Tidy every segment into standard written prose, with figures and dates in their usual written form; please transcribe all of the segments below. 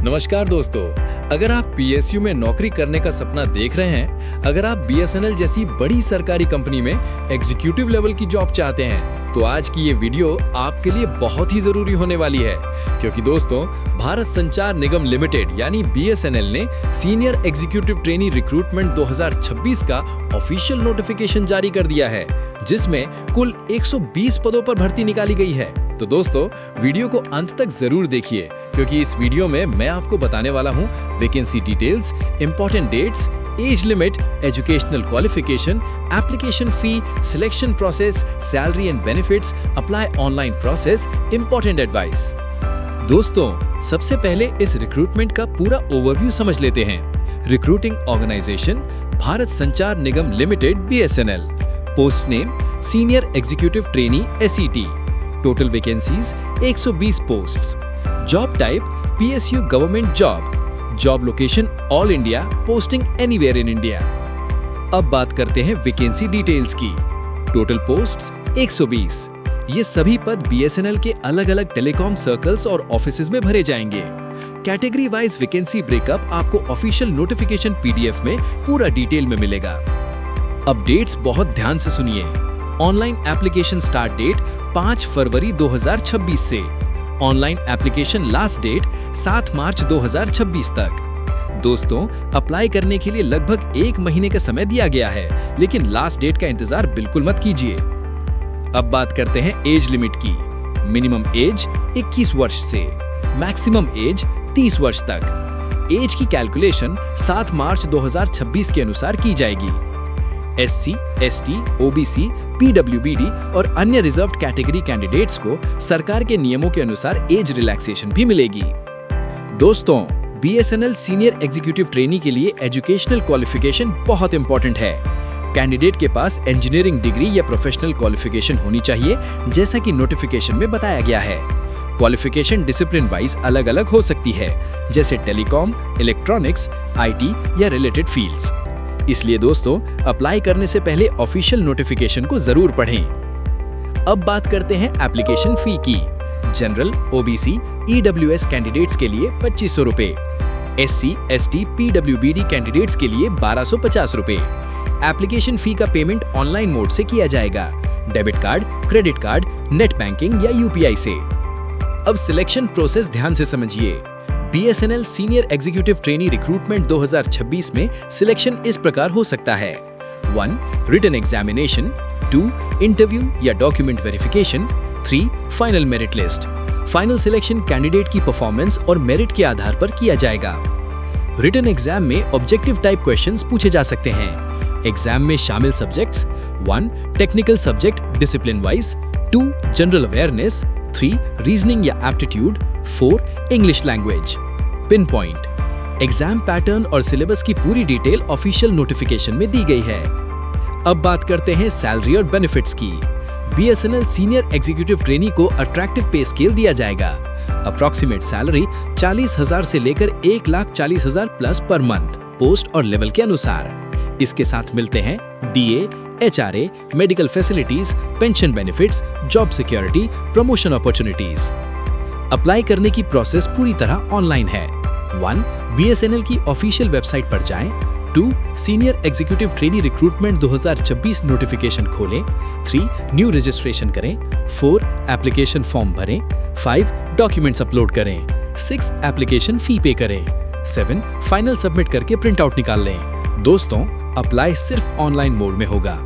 नमस्कार दोस्तों, अगर आप पीएसयू में नौकरी करने का सपना देख रहे हैं, अगर आप बीएसएनएल जैसी बड़ी सरकारी कंपनी में एग्जीक्यूटिव लेवल की जॉब चाहते हैं, तो आज की ये वीडियो आपके लिए बहुत ही जरूरी होने वाली है। क्योंकि दोस्तों, भारत संचार निगम लिमिटेड यानी बीएसएनएल ने सीनियर एग्जीक्यूटिव ट्रेनी रिक्रूटमेंट 2026 का ऑफिशियल नोटिफिकेशन जारी कर दिया है, जिसमें कुल 120 पदों पर भर्ती निकाली गई है। तो दोस्तों, वीडियो को अंत तक जरूर देखिए, क्योंकि इस वीडियो में मैं आपको बताने वाला हूं vacancy details, important dates, age limit, educational qualification, application fee, selection process, salary and benefits, apply online process, important advice. दोस्तों, सबसे पहले इस रिक्रूटमेंट का पूरा ओवरव्यू समझ लेते हैं। Recruiting organization Bharat Sanchar Nigam limited BSNL. Post name senior executive trainee SET. Total vacancies 120 posts. Job type PSU government job. Job location all India, posting anywhere in India. अब बात करते हैं वैकेंसी डिटेल्स की। Total posts 120। ये सभी पद बीएसएनएल के अलग अलग टेलीकॉम सर्कल्स और ऑफिसेज में भरे जाएंगे। कैटेगरी वाइज वैकेंसी ब्रेकअप आपको ऑफिशियल नोटिफिकेशन पीडीएफ में पूरा डिटेल में मिलेगा। अब डेट्स बहुत ध्यान से सुनिए। ऑनलाइन एप्लीकेशन स्टार्ट डेट 5 फरवरी 2026 से। ऑनलाइन एप्लीकेशन लास्ट डेट 7 मार्च 2026 तक। दोस्तों, अप्लाई करने के लिए लगभग 1 महीने का समय दिया गया है, लेकिन लास्ट डेट का इंतजार बिल्कुल मत कीजिए। अब बात करते हैं एज लिमिट की। मिनिमम एज 21 वर्ष से, मैक्सिमम एज 30 वर्ष तक। एज की कैलकुलेशन 7 मार्च 2026 के अनुसार की जाएगी। एससी, एसटी, ओबीसी, पीडब्ल्यूबीडी और अन्य रिजर्व्ड कैटेगरी कैंडिडेट्स को सरकार के नियमों के अनुसार एज रिलैक्सेशन भी मिलेगी। दोस्तों, बीएसएनएल सीनियर एग्जीक्यूटिव ट्रेनी के लिए एजुकेशनल क्वालिफिकेशन बहुत इंपॉर्टेंट है। कैंडिडेट के पास इंजीनियरिंग डिग्री या प्रोफेशनल क्वालिफिकेशन होनी चाहिए, जैसा कि नोटिफिकेशन में बताया गया है। क्वालिफिकेशन डिसिप्लिन वाइज अलग अलग हो सकती है, जैसे टेलीकॉम, इलेक्ट्रॉनिक्स, आईटी या रिलेटेड फील्ड्स। इसलिए दोस्तों, अप्लाई करने से पहले ऑफिशियल नोटिफिकेशन को जरूर पढ़ें। अब बात करते हैं एप्लीकेशन फी की। जनरल, ओबीसी, ईडब्ल्यूएस कैंडिडेट्स के लिए 2500 रुपए। एससी, एसटी, पीडब्ल्यूबीडी कैंडिडेट्स के लिए 1250 रुपए। एप्लीकेशन फी का पेमेंट ऑनलाइन मोड से किया जाएगा, debit card, credit card, net banking या यूपीआई से। अब सिलेक्शन प्रोसेस ध्यान से समझिए। BSNL senior executive trainee recruitment 2026 में सिलेक्शन इस प्रकार हो सकता है। 1. Written examination. 2. इंटरव्यू या document verification. 3. Final merit list. Final selection candidate की परफॉर्मेंस और मेरिट के आधार पर किया जाएगा। रिटन एग्जाम में ऑब्जेक्टिव टाइप क्वेश्चंस पूछे जा सकते हैं। एग्जाम में शामिल subjects 1. Technical subject discipline wise. 2. General awareness. 3. Reasoning या aptitude. 4. English language. Pin point. Exam pattern और सिलेबस की पूरी डिटेल ऑफिशियल नोटिफिकेशन में दी गई है। अब बात करते हैं सैलरी और बेनिफिट्स की। बीएसएनएल सीनियर एग्जीक्यूटिव ट्रेनी को अट्रैक्टिव पे स्केल दिया जाएगा। अप्रॉक्सीमेट सैलरी 40,000 से लेकर 1,40,000 प्लस पर मंथ, पोस्ट और लेवल के अनुसार। इसके साथ मिलते हैं DA, HRA, medical facilities, pension benefits, job security, promotion opportunities. Apply करने की प्रोसेस पूरी तरह ऑनलाइन है। 1. बीएसएनएल की ऑफिशियल वेबसाइट पर जाएं। 2. Senior executive trainee recruitment 2026 notification खोलें। 3. न्यू रजिस्ट्रेशन करें। 4. एप्लीकेशन फॉर्म भरें। 5. डॉक्यूमेंट्स अपलोड करें। 6. एप्लीकेशन फी पे करें। 7. फाइनल सबमिट करके प्रिंट आउट निकाल लें। दोस्तों, अप्लाई सिर्फ ऑनलाइन मोड में होगा।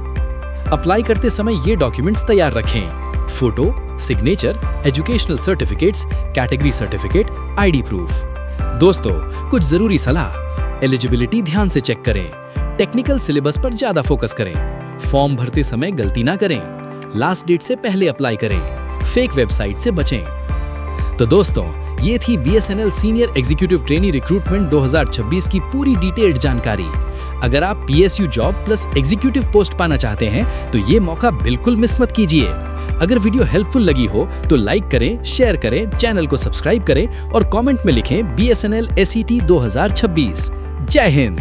अप्लाई करते समय ये डॉक्यूमेंट्स तैयार रखें। Photo, signature, educational certificates, category certificate, ID proof. दोस्तों, कुछ जरूरी सलाह। एलिजिबिलिटी ध्यान से चेक करें। टेक्निकल सिलेबस पर ज्यादा फोकस करें। फॉर्म भरते समय गलती ना करें। लास्ट डेट से पहले अप्लाई करें। फेक वेबसाइट से बचें। तो दोस्तों, ये थी BSNL senior executive trainee recruitment 2026 की पूरी डिटेल्ड जानकारी। अगर आप PSU job plus executive post पाना चाहते हैं, तो ये मौका बिल्कुल मिस मत कीजिए। अगर वीडियो हेल्पफुल लगी हो तो लाइक करें, शेयर करें, चैनल को सब्सक्राइब करें और कमेंट में लिखें बीएसएनएल एसईटी 2026। जय हिंद।